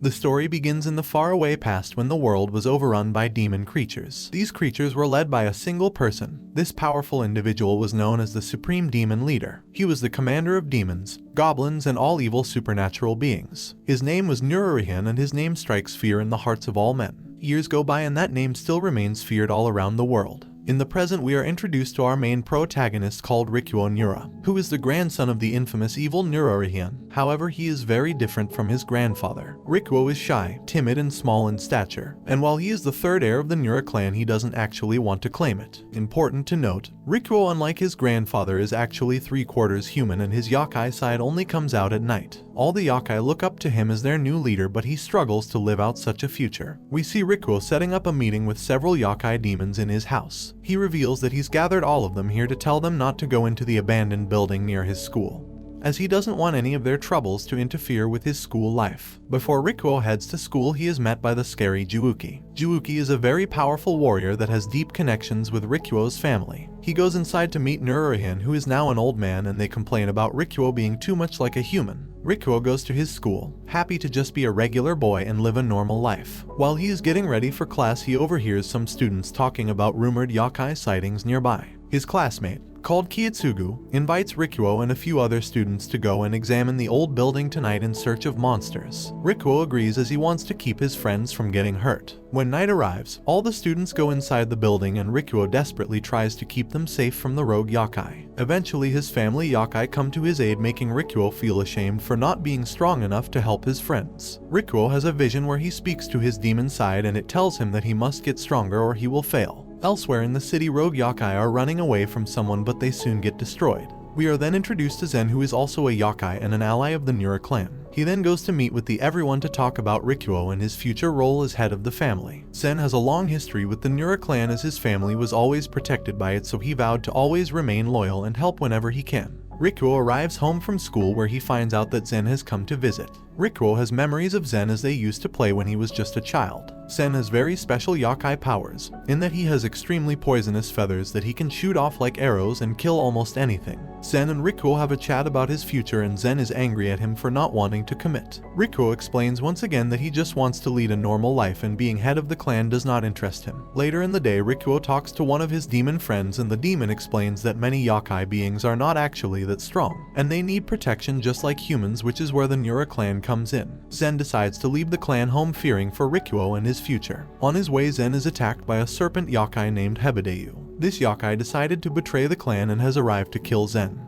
The story begins in the faraway past when the world was overrun by demon creatures. These creatures were led by a single person. This powerful individual was known as the Supreme Demon Leader. He was the commander of demons, goblins, and all evil supernatural beings. His name was Nura Clan, and his name strikes fear in the hearts of all men. Years go by and that name still remains feared all around the world. In the present, we are introduced to our main protagonist called Rikuo Nura, who is the grandson of the infamous evil Nura Clan. However, he is very different from his grandfather. Rikuo is shy, timid, and small in stature, and while he is the third heir of the Nura clan, he doesn't actually want to claim it. Important to note, Rikuo, unlike his grandfather, is actually 3/4 human, and his yokai side only comes out at night. All the yokai look up to him as their new leader, but he struggles to live out such a future. We see Rikuo setting up a meeting with several yokai demons in his house. He reveals that he's gathered all of them here to tell them not to go into the abandoned building near his school, as he doesn't want any of their troubles to interfere with his school life. Before Rikuo heads to school, he is met by the scary Juuki. Juuki is a very powerful warrior that has deep connections with Rikuo's family. He goes inside to meet Nura Clan, who is now an old man, and they complain about Rikuo being too much like a human. Rikuo goes to his school, happy to just be a regular boy and live a normal life. While he is getting ready for class, he overhears some students talking about rumored yokai sightings nearby. His classmate, called Kiitsugu, invites Rikuo and a few other students to go and examine the old building tonight in search of monsters. Rikuo agrees as he wants to keep his friends from getting hurt. When night arrives, all the students go inside the building and Rikuo desperately tries to keep them safe from the rogue yokai. Eventually, his family yokai come to his aid, making Rikuo feel ashamed for not being strong enough to help his friends. Rikuo has a vision where he speaks to his demon side, and it tells him that he must get stronger or he will fail. Elsewhere in the city, rogue yokai are running away from someone, but they soon get destroyed. We are then introduced to Zen, who is also a yokai and an ally of the Nura clan. He then goes to meet with everyone to talk about Rikuo and his future role as head of the family. Zen has a long history with the Nura clan, as his family was always protected by it, so he vowed to always remain loyal and help whenever he can. Rikuo arrives home from school, where he finds out that Zen has come to visit. Rikuo has memories of Zen as they used to play when he was just a child. Zen has very special yokai powers, in that he has extremely poisonous feathers that he can shoot off like arrows and kill almost anything. Zen and Rikuo have a chat about his future, and Zen is angry at him for not wanting to commit. Rikuo explains once again that he just wants to lead a normal life and being head of the clan does not interest him. Later in the day, Rikuo talks to one of his demon friends, and the demon explains that many yokai beings are not actually that strong, and they need protection just like humans, which is where the Nura clan comes in. Zen decides to leave the clan home, fearing for Rikuo and his future. On his way, Zen is attacked by a serpent yokai named Hebideyu. This yokai decided to betray the clan and has arrived to kill Zen,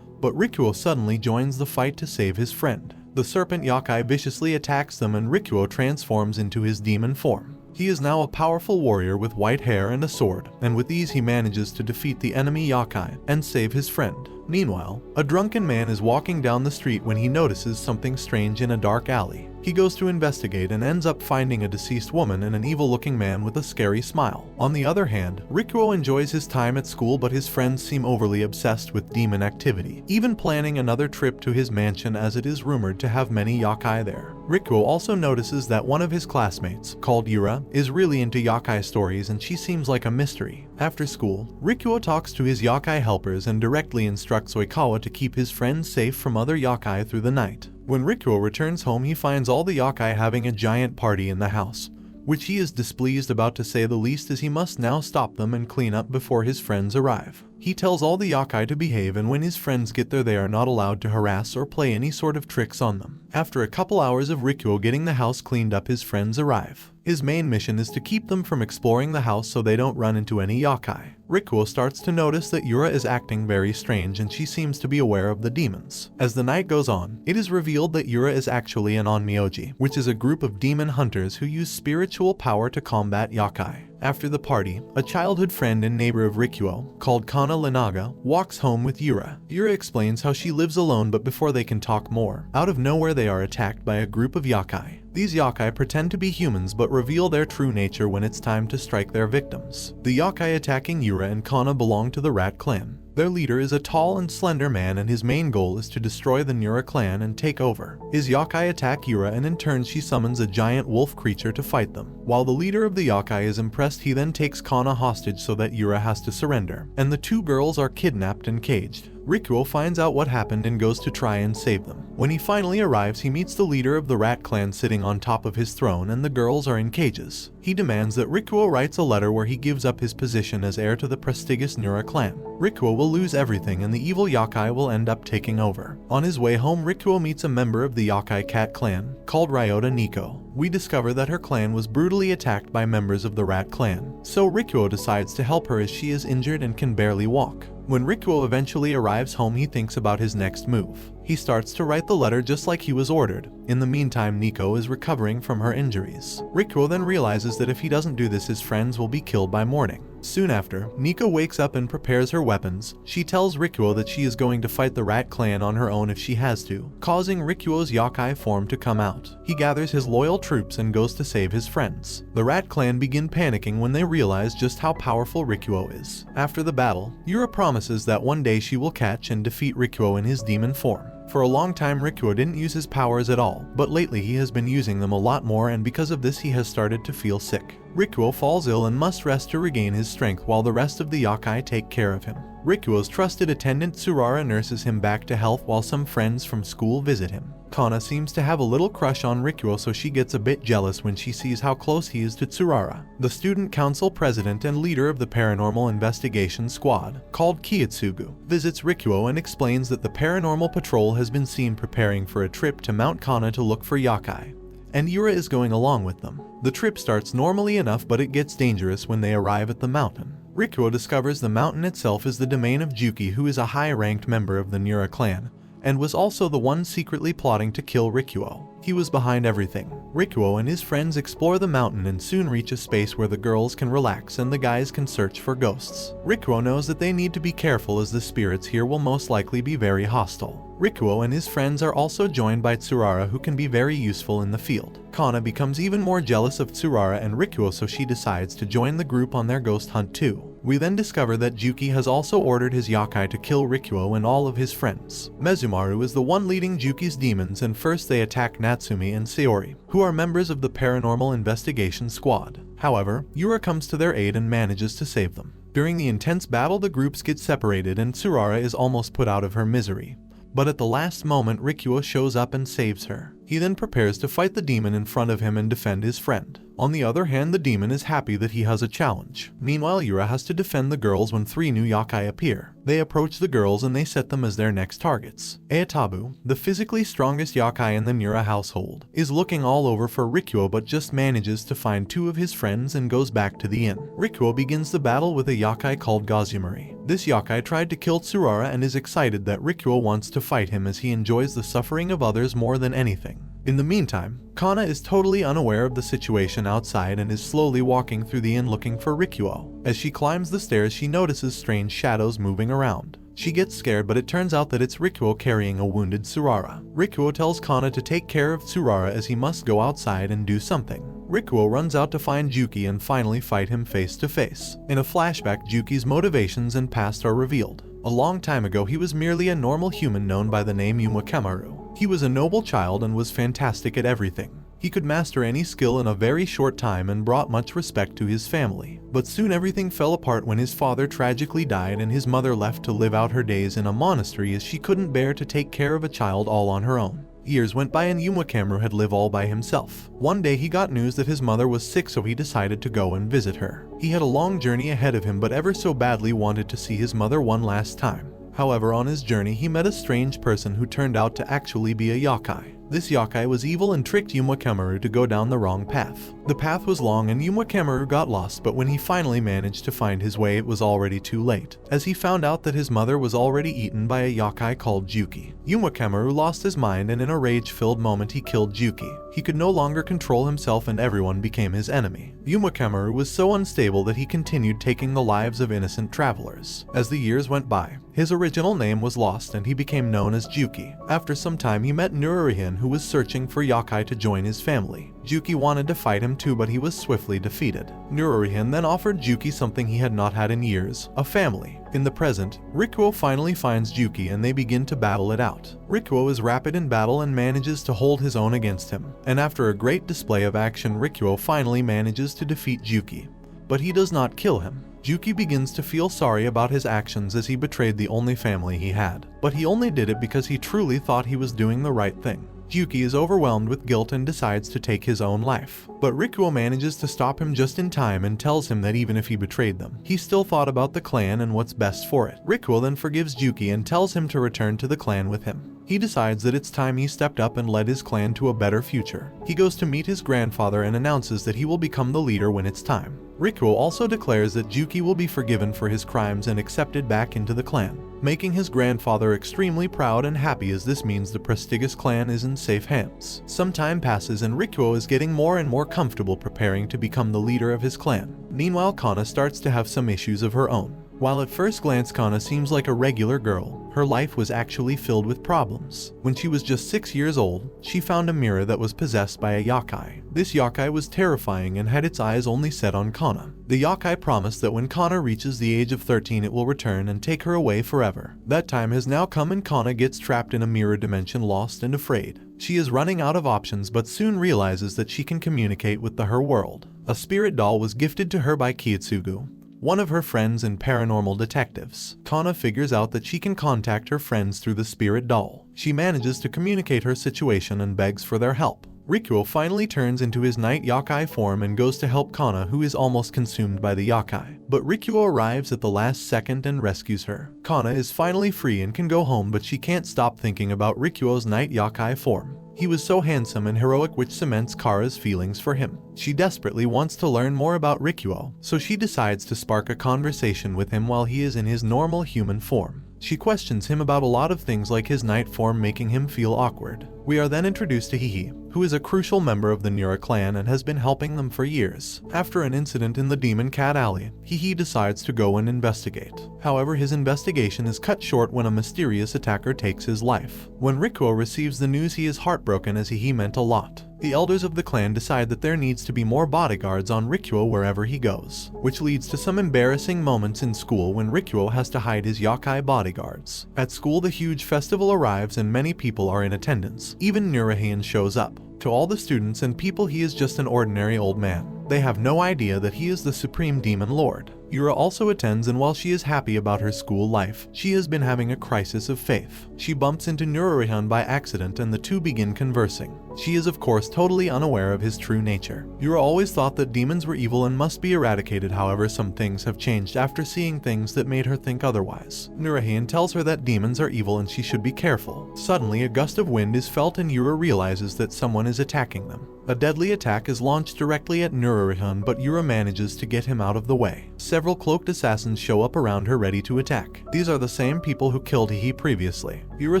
but Rikuo suddenly joins the fight to save his friend. The serpent yokai viciously attacks them, and Rikuo transforms into his demon form. He is now a powerful warrior with white hair and a sword, and with ease he manages to defeat the enemy yokai and save his friend. Meanwhile, a drunken man is walking down the street when he notices something strange in a dark alley. He goes to investigate and ends up finding a deceased woman and an evil-looking man with a scary smile. On the other hand, Rikuo enjoys his time at school, but his friends seem overly obsessed with demon activity, even planning another trip to his mansion, as it is rumored to have many yokai there. Rikuo also notices that one of his classmates, called Yura, is really into yokai stories, and she seems like a mystery. After school, Rikuo talks to his yokai helpers and directly instructs Oikawa to keep his friends safe from other yokai through the night. When Rikuo returns home, he finds all the yokai having a giant party in the house, which he is displeased about, to say the least, as he must now stop them and clean up before his friends arrive. He tells all the yokai to behave, and when his friends get there, they are not allowed to harass or play any sort of tricks on them. After a couple hours of Rikuo getting the house cleaned up, his friends arrive. His main mission is to keep them from exploring the house so they don't run into any yokai. Rikuo starts to notice that Yura is acting very strange, and she seems to be aware of the demons. As the night goes on, it is revealed that Yura is actually an onmyoji, which is a group of demon hunters who use spiritual power to combat yokai. After the party, a childhood friend and neighbor of Rikuo, called Kana Linaga, walks home with Yura. Yura explains how she lives alone, but before they can talk more, out of nowhere they are attacked by a group of yokai. These yokai pretend to be humans but reveal their true nature when it's time to strike their victims. The yokai attacking Yura and Kana belong to the Rat Clan. Their leader is a tall and slender man, and his main goal is to destroy the Nura clan and take over. His yokai attack Yura, and in turn she summons a giant wolf creature to fight them. While the leader of the yokai is impressed, he then takes Kana hostage so that Yura has to surrender, and the two girls are kidnapped and caged. Rikuo finds out what happened and goes to try and save them. When he finally arrives, he meets the leader of the Rat Clan sitting on top of his throne and the girls are in cages. He demands that Rikuo writes a letter where he gives up his position as heir to the prestigious Nura Clan. Rikuo will lose everything and the evil yokai will end up taking over. On his way home, Rikuo meets a member of the Yokai cat clan called Ryota Nico. We discover that her clan was brutally attacked by members of the Rat Clan, so Rikuo decides to help her as she is injured and can barely walk. When Rikuo eventually arrives home, he thinks about his next move. He starts to write the letter just like he was ordered. In the meantime, Nico is recovering from her injuries. Rikuo then realizes that if he doesn't do this, his friends will be killed by morning. Soon after, Nico wakes up and prepares her weapons. She tells Rikuo that she is going to fight the Rat Clan on her own if she has to, causing Rikuo's yokai form to come out. He gathers his loyal troops and goes to save his friends. The Rat Clan begin panicking when they realize just how powerful Rikuo is. After the battle, Nura promises that one day she will catch and defeat Rikuo in his demon form. For a long time, Rikuo didn't use his powers at all, but lately he has been using them a lot more, and because of this he has started to feel sick. Rikuo falls ill and must rest to regain his strength while the rest of the yokai take care of him. Rikuo's trusted attendant Tsurara nurses him back to health while some friends from school visit him. Kana seems to have a little crush on Rikuo, so she gets a bit jealous when she sees how close he is to Tsurara. The student council president and leader of the paranormal investigation squad, called Kiitsugu, visits Rikuo and explains that the paranormal patrol has been seen preparing for a trip to Mount Kana to look for yokai, and Yura is going along with them. The trip starts normally enough, but it gets dangerous when they arrive at the mountain. Rikuo discovers the mountain itself is the domain of Juki, who is a high-ranked member of the Nura Clan, and was also the one secretly plotting to kill Rikuo. He was behind everything. Rikuo and his friends explore the mountain and soon reach a space where the girls can relax and the guys can search for ghosts. Rikuo knows that they need to be careful as the spirits here will most likely be very hostile. Rikuo and his friends are also joined by Tsurara, who can be very useful in the field. Kana becomes even more jealous of Tsurara and Rikuo, so she decides to join the group on their ghost hunt too. We then discover that Juki has also ordered his yokai to kill Rikuo and all of his friends. Mezumaru is the one leading Juki's demons, and first they attack Natsumi and Sayori, who are members of the paranormal investigation squad. However, Yura comes to their aid and manages to save them. During the intense battle, the groups get separated and Tsurara is almost put out of her misery. But at the last moment, Rikuo shows up and saves her. He then prepares to fight the demon in front of him and defend his friend. On the other hand, the demon is happy that he has a challenge. Meanwhile, Yura has to defend the girls when 3 new yokai appear. They approach the girls and they set them as their next targets. Eatabu, the physically strongest yokai in the Nura household, is looking all over for Rikuo but just manages to find 2 of his friends and goes back to the inn. Rikuo begins the battle with a yokai called Gazumari. This yokai tried to kill Tsurara and is excited that Rikuo wants to fight him as he enjoys the suffering of others more than anything. In the meantime, Kana is totally unaware of the situation outside and is slowly walking through the inn looking for Rikuo. As she climbs the stairs, she notices strange shadows moving around. She gets scared, but it turns out that it's Rikuo carrying a wounded Tsurara. Rikuo tells Kana to take care of Tsurara as he must go outside and do something. Rikuo runs out to find Juki and finally fight him face to face. In a flashback, Juki's motivations and past are revealed. A long time ago, he was merely a normal human known by the name Yumekamaru. He was a noble child and was fantastic at everything. He could master any skill in a very short time and brought much respect to his family. But soon everything fell apart when his father tragically died and his mother left to live out her days in a monastery as she couldn't bear to take care of a child all on her own. Years went by and Yumekamaru had lived all by himself. One day he got news that his mother was sick, so he decided to go and visit her. He had a long journey ahead of him but ever so badly wanted to see his mother one last time. However, on his journey he met a strange person who turned out to actually be a yokai. This yokai was evil and tricked Yumekamaru to go down the wrong path. The path was long and Yumekamaru got lost, but when he finally managed to find his way, it was already too late, as he found out that his mother was already eaten by a yokai called Juki. Yumekamaru lost his mind and in a rage-filled moment he killed Juki. He could no longer control himself and everyone became his enemy. Yumekamaru was so unstable that he continued taking the lives of innocent travelers. As the years went by, his original name was lost and he became known as Juki. After some time he met Nura Clan, who was searching for yokai to join his family. Juki wanted to fight him too, but he was swiftly defeated. Nura Clan then offered Juki something he had not had in years, a family. In the present, Rikuo finally finds Juki and they begin to battle it out. Rikuo is rapid in battle and manages to hold his own against him, and after a great display of action, Rikuo finally manages to defeat Juki. But he does not kill him. Juki begins to feel sorry about his actions as he betrayed the only family he had. But he only did it because he truly thought he was doing the right thing. Juki is overwhelmed with guilt and decides to take his own life. But Rikuo manages to stop him just in time and tells him that even if he betrayed them, he still thought about the clan and what's best for it. Rikuo then forgives Juki and tells him to return to the clan with him. He decides that it's time he stepped up and led his clan to a better future. He goes to meet his grandfather and announces that he will become the leader when it's time. Rikuo also declares that Juki will be forgiven for his crimes and accepted back into the clan, making his grandfather extremely proud and happy, as this means the prestigious clan is in safe hands. Some time passes and Rikuo is getting more and more comfortable preparing to become the leader of his clan. Meanwhile, Kana starts to have some issues of her own. While at first glance Kana seems like a regular girl, her life was actually filled with problems. When she was just 6 years old, she found a mirror that was possessed by a yokai. This yokai was terrifying and had its eyes only set on Kana. The yokai promised that when Kana reaches the age of 13 it will return and take her away forever. That time has now come and Kana gets trapped in a mirror dimension, lost and afraid. She is running out of options but soon realizes that she can communicate with the her world. A spirit doll was gifted to her by Kiitsugu, one of her friends and paranormal detectives. Kana figures out that she can contact her friends through the spirit doll. She manages to communicate her situation and begs for their help. Rikuo finally turns into his night yokai form and goes to help Kana, who is almost consumed by the yokai. But Rikuo arrives at the last second and rescues her. Kana is finally free and can go home, but she can't stop thinking about Rikuo's night yokai form. He was so handsome and heroic, which cements Kara's feelings for him. She desperately wants to learn more about Rikuo, so she decides to spark a conversation with him while he is in his normal human form. She questions him about a lot of things like his night form, making him feel awkward. We are then introduced to Hihi, who is a crucial member of the Nura Clan and has been helping them for years. After an incident in the Demon Cat Alley, Hihi decides to go and investigate. However, his investigation is cut short when a mysterious attacker takes his life. When Rikuo receives the news, he is heartbroken as Hihi meant a lot. The elders of the clan decide that there needs to be more bodyguards on Rikuo wherever he goes, which leads to some embarrassing moments in school when Rikuo has to hide his yokai bodyguards. At school, the huge festival arrives and many people are in attendance. Even Nurahan shows up. To all the students and people, he is just an ordinary old man. They have no idea that he is the Supreme Demon Lord. Yura also attends, and while she is happy about her school life, she has been having a crisis of faith. She bumps into Nurahan by accident and the two begin conversing. She is of course totally unaware of his true nature. Yura always thought that demons were evil and must be eradicated, however some things have changed after seeing things that made her think otherwise. Nurahan tells her that demons are evil and she should be careful. Suddenly a gust of wind is felt and Yura realizes that someone is attacking them. A deadly attack is launched directly at Nurahan, but Yura manages to get him out of the way. Several cloaked assassins show up around her ready to attack. These are the same people who killed Hihi previously. Yura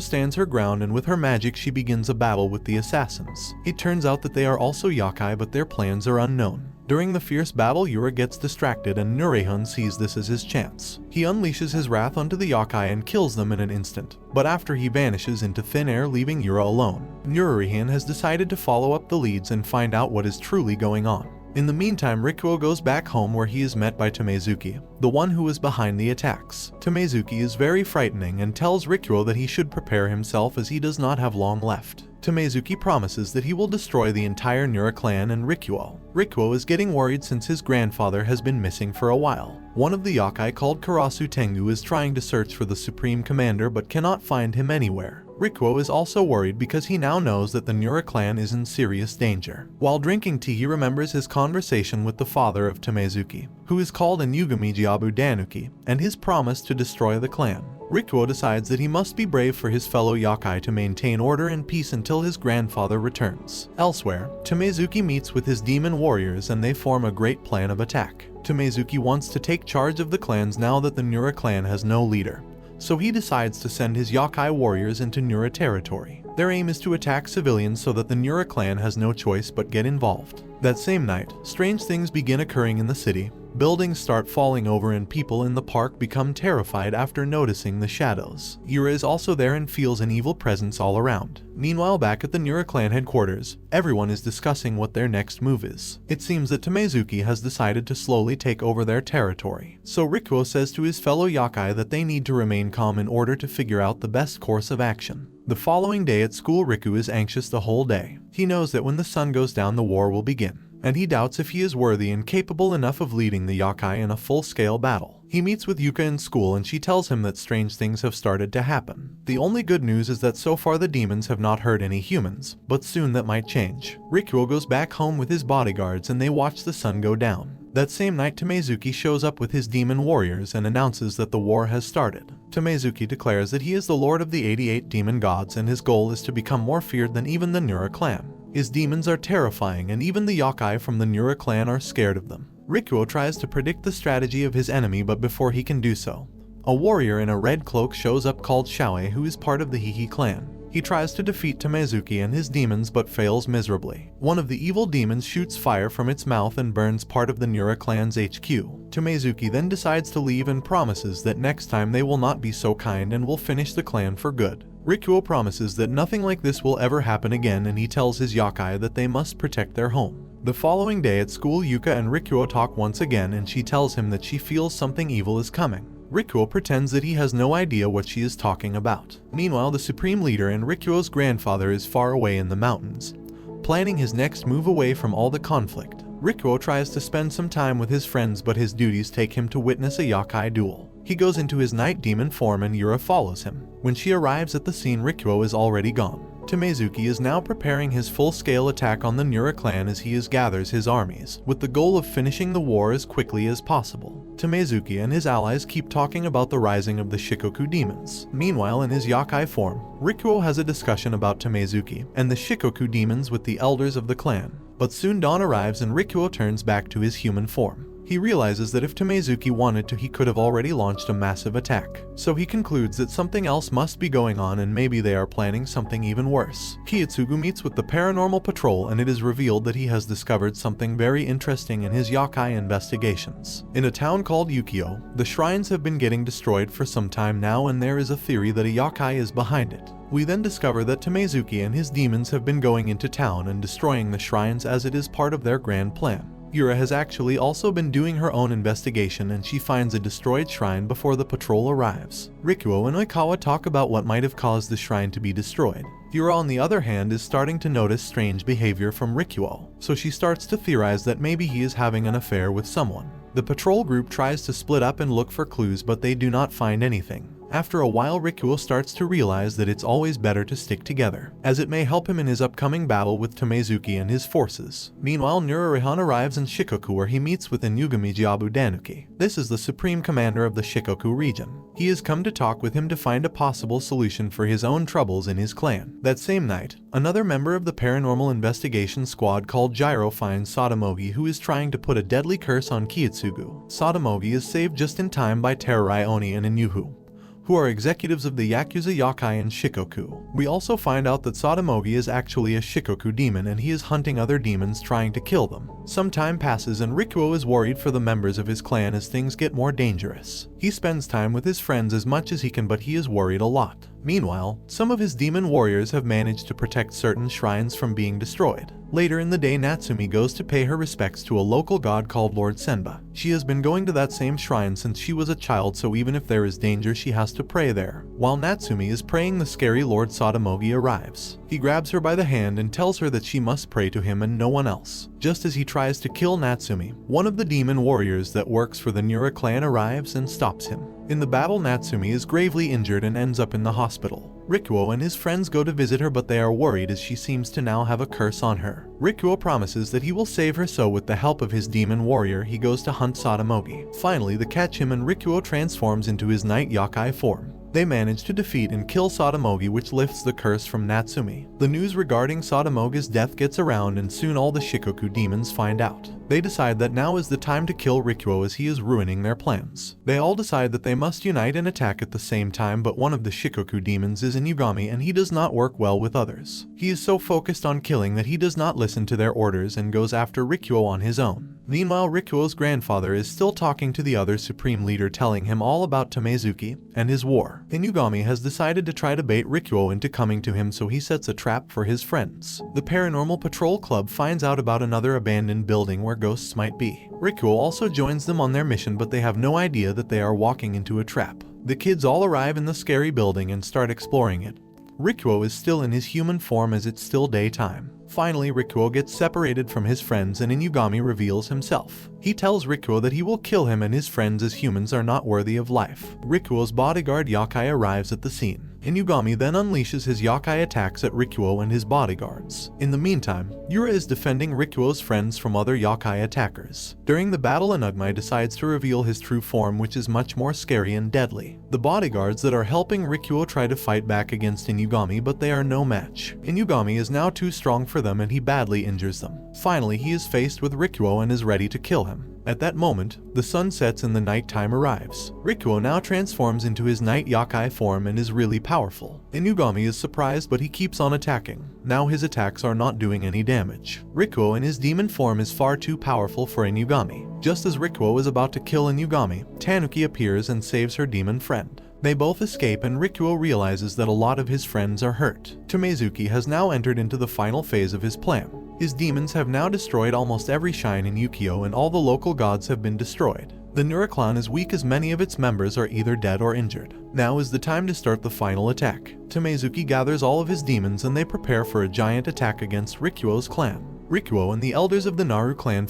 stands her ground and with her magic she begins a battle with the assassins. It turns out that they are also yokai, but their plans are unknown. During the fierce battle, Yura gets distracted and Nurahan sees this as his chance. He unleashes his wrath onto the yokai and kills them in an instant, but after he vanishes into thin air, leaving Yura alone. Nurahan has decided to follow up the leads and find out what is truly going on. In the meantime, Rikuo goes back home where he is met by Tamezuki, the one who was behind the attacks. Tamezuki is very frightening and tells Rikuo that he should prepare himself as he does not have long left. Tamezuki promises that he will destroy the entire Nura clan and Rikuo. Rikuo is getting worried since his grandfather has been missing for a while. One of the yokai called Karasu Tengu is trying to search for the Supreme Commander but cannot find him anywhere. Rikuo is also worried because he now knows that the Nura clan is in serious danger. While drinking tea, he remembers his conversation with the father of Tamezuki, who is called Inugami Jiabu Danuki, and his promise to destroy the clan. Rikuo decides that he must be brave for his fellow yokai to maintain order and peace until his grandfather returns. Elsewhere, Tamezuki meets with his demon warriors and they form a great plan of attack. Tamezuki wants to take charge of the clans now that the Nura clan has no leader, so he decides to send his yokai warriors into Nura territory. Their aim is to attack civilians so that the Nura clan has no choice but get involved. That same night, strange things begin occurring in the city. Buildings start falling over and people in the park become terrified after noticing the shadows. Yura is also there and feels an evil presence all around. Meanwhile, back at the Nura clan headquarters, everyone is discussing what their next move is. It seems that Tamezuki has decided to slowly take over their territory. So Rikuo says to his fellow yokai that they need to remain calm in order to figure out the best course of action. The following day at school, Rikuo is anxious the whole day. He knows that when the sun goes down, the war will begin. and he doubts if he is worthy and capable enough of leading the yokai in a full-scale battle. He meets with Yuka in school and she tells him that strange things have started to happen. The only good news is that so far the demons have not hurt any humans, but soon that might change. Rikuo goes back home with his bodyguards and they watch the sun go down. That same night, Tamezuki shows up with his demon warriors and announces that the war has started. Tamezuki declares that he is the lord of the 88 demon gods and his goal is to become more feared than even the Nura Clan. His demons are terrifying and even the yokai from the Nura Clan are scared of them. Rikuo tries to predict the strategy of his enemy, but before he can do so, a warrior in a red cloak shows up called Shaoe, who is part of the Hihi clan. He tries to defeat Tamezuki and his demons but fails miserably. One of the evil demons shoots fire from its mouth and burns part of the Nura clan's HQ. Tamezuki then decides to leave and promises that next time they will not be so kind and will finish the clan for good. Rikuo promises that nothing like this will ever happen again and he tells his yokai that they must protect their home. The following day at school, Yuka and Rikuo talk once again and she tells him that she feels something evil is coming. Rikuo pretends that he has no idea what she is talking about. Meanwhile, the supreme leader and Rikuo's grandfather is far away in the mountains, planning his next move away from all the conflict. Rikuo tries to spend some time with his friends, but his duties take him to witness a yokai duel. He goes into his night demon form and Yura follows him. When she arrives at the scene, Rikuo is already gone. Tamezuki is now preparing his full-scale attack on the Nura clan as he gathers his armies, with the goal of finishing the war as quickly as possible. Tamezuki and his allies keep talking about the rising of the Shikoku demons. Meanwhile, in his yokai form, Rikuo has a discussion about Tamezuki and the Shikoku demons with the elders of the clan. But soon dawn arrives and Rikuo turns back to his human form. He realizes that if Tamezuki wanted to, he could have already launched a massive attack. So he concludes that something else must be going on and maybe they are planning something even worse. Kiyotsugu meets with the paranormal patrol and it is revealed that he has discovered something very interesting in his yokai investigations. In a town called Yukio, the shrines have been getting destroyed for some time now and there is a theory that a yokai is behind it. We then discover that Tamezuki and his demons have been going into town and destroying the shrines as it is part of their grand plan. Yura has actually also been doing her own investigation and she finds a destroyed shrine before the patrol arrives. Rikuo and Oikawa talk about what might have caused the shrine to be destroyed. Yura, on the other hand, is starting to notice strange behavior from Rikuo, so she starts to theorize that maybe he is having an affair with someone. The patrol group tries to split up and look for clues, but they do not find anything. After a while, Rikuo starts to realize that it's always better to stick together, as it may help him in his upcoming battle with Tamezuki and his forces. Meanwhile, Nura arrives in Shikoku where he meets with Inugami Jiabu Danuki. This is the supreme commander of the Shikoku region. He has come to talk with him to find a possible solution for his own troubles in his clan. That same night, another member of the paranormal investigation squad called Jiro finds Sadamogi, who is trying to put a deadly curse on Kiyotsugu. Sadamogi is saved just in time by Terurai Oni and Inyuhu, who are executives of the Yakuza Yokai in Shikoku. We also find out that Sadamogi is actually a Shikoku demon and he is hunting other demons trying to kill them. Some time passes and Rikuo is worried for the members of his clan as things get more dangerous. He spends time with his friends as much as he can, but he is worried a lot. Meanwhile, some of his demon warriors have managed to protect certain shrines from being destroyed. Later in the day, Natsumi goes to pay her respects to a local god called Lord Senba. She has been going to that same shrine since she was a child, so even if there is danger, she has to pray there. While Natsumi is praying, the scary Lord Sadamogi arrives. He grabs her by the hand and tells her that she must pray to him and no one else. Just as he tries to kill Natsumi, one of the demon warriors that works for the Nura clan arrives and stops him. In the battle, Natsumi is gravely injured and ends up in the hospital. Rikuo and his friends go to visit her, but they are worried as she seems to now have a curse on her. Rikuo promises that he will save her, so with the help of his demon warrior, he goes to hunt Sadamogi. Finally, they catch him and Rikuo transforms into his night yokai form. They manage to defeat and kill Sadamogi, which lifts the curse from Natsumi. The news regarding Sadamogi's death gets around and soon all the Shikoku demons find out. They decide that now is the time to kill Rikuo as he is ruining their plans. They all decide that they must unite and attack at the same time, but one of the Shikoku demons is Inugami and he does not work well with others. He is so focused on killing that he does not listen to their orders and goes after Rikuo on his own. Meanwhile, Rikuo's grandfather is still talking to the other supreme leader, telling him all about Tamezuki and his war. Inugami has decided to try to bait Rikuo into coming to him, so he sets a trap for his friends. The Paranormal Patrol Club finds out about another abandoned building where ghosts might be. Rikuo also joins them on their mission, but they have no idea that they are walking into a trap. The kids all arrive in the scary building and start exploring it. Rikuo is still in his human form as it's still daytime. Finally, Rikuo gets separated from his friends and Inugami reveals himself. He tells Rikuo that he will kill him and his friends as humans are not worthy of life. Rikuo's bodyguard Yokai arrives at the scene. Inugami then unleashes his yokai attacks at Rikuo and his bodyguards. In the meantime, Nura is defending Rikuo's friends from other yokai attackers. During the battle, Inugami decides to reveal his true form, which is much more scary and deadly. The bodyguards that are helping Rikuo try to fight back against Inugami, but they are no match. Inugami is now too strong for them and he badly injures them. Finally, he is faced with Rikuo and is ready to kill him. At that moment, the sun sets and the nighttime arrives. Rikuo now transforms into his night yokai form and is really powerful. Inugami is surprised, but he keeps on attacking. Now his attacks are not doing any damage. Rikuo in his demon form is far too powerful for Inugami. Just as Rikuo is about to kill Inugami, Tanuki appears and saves her demon friend. They both escape and Rikuo realizes that a lot of his friends are hurt. Tomezuki has now entered into the final phase of his plan. His demons have now destroyed almost every shrine in Ukiyo and all the local gods have been destroyed. The Nura Clan is weak as many of its members are either dead or injured. Now is the time to start the final attack. Tomezuki gathers all of his demons and they prepare for a giant attack against Rikuo's clan. Rikuo and the elders of the Nura Clan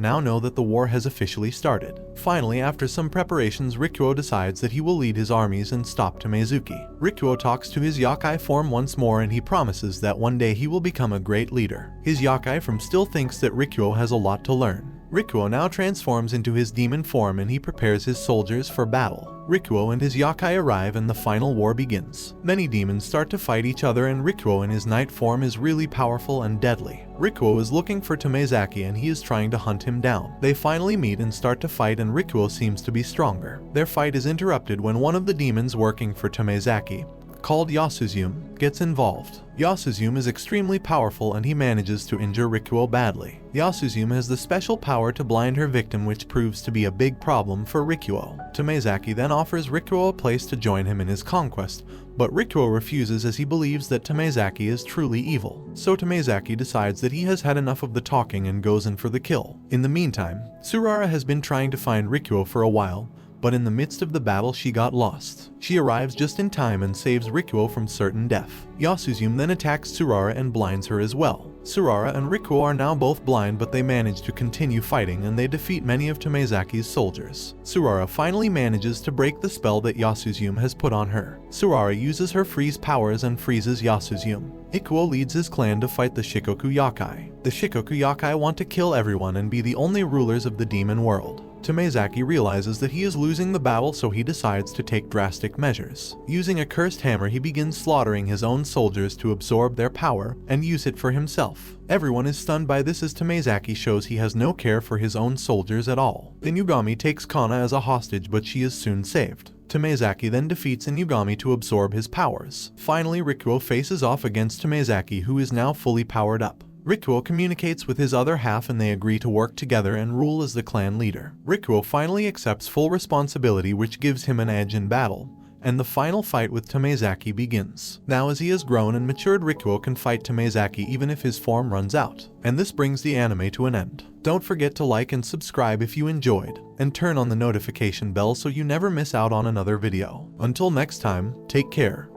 know that the war has officially started. Finally, after some preparations, Rikuo decides that he will lead his armies and stop Tomezuki. Rikuo talks to his yokai form once more and he promises that one day he will become a great leader. His yokai form still thinks that Rikuo has a lot to learn. Rikuo now transforms into his demon form and he prepares his soldiers for battle. Rikuo and his yokai arrive and the final war begins. Many demons start to fight each other and Rikuo in his night form is really powerful and deadly. Rikuo is looking for Tomezaki and he is trying to hunt him down. They finally meet and start to fight and Rikuo seems to be stronger. Their fight is interrupted when one of the demons working for Tomezaki, called Yasuzumi, gets involved. Yasuzumi is extremely powerful and he manages to injure Rikuo badly. Yasuzumi has the special power to blind her victim, which proves to be a big problem for Rikuo. Tomezaki then offers Rikuo a place to join him in his conquest, but Rikuo refuses as he believes that Tomezaki is truly evil. So Tomezaki decides that he has had enough of the talking and goes in for the kill. In the meantime, Tsurara has been trying to find Rikuo for a while, but in the midst of the battle she got lost. She arrives just in time and saves Rikuo from certain death. Yasuzumi then attacks Tsurara and blinds her as well. Tsurara and Rikuo are now both blind, but they manage to continue fighting and they defeat many of Tomezaki's soldiers. Tsurara finally manages to break the spell that Yasuzumi has put on her. Tsurara uses her freeze powers and freezes Yasuzumi. Rikuo leads his clan to fight the Shikoku Yokai. The Shikoku Yokai want to kill everyone and be the only rulers of the demon world. Tomezaki realizes that he is losing the battle, so he decides to take drastic measures. Using a cursed hammer, he begins slaughtering his own soldiers to absorb their power and use it for himself. Everyone is stunned by this as Tomezaki shows he has no care for his own soldiers at all. Inugami takes Kana as a hostage, but she is soon saved. Tomezaki then defeats Inugami to absorb his powers. Finally, Rikuo faces off against Tomezaki, who is now fully powered up. Rikuo communicates with his other half and they agree to work together and rule as the clan leader. Rikuo finally accepts full responsibility, which gives him an edge in battle, and the final fight with Tomezaki begins. Now as he has grown and matured, Rikuo can fight Tomezaki even if his form runs out. And this brings the anime to an end. Don't forget to like and subscribe if you enjoyed, and turn on the notification bell so you never miss out on another video. Until next time, take care.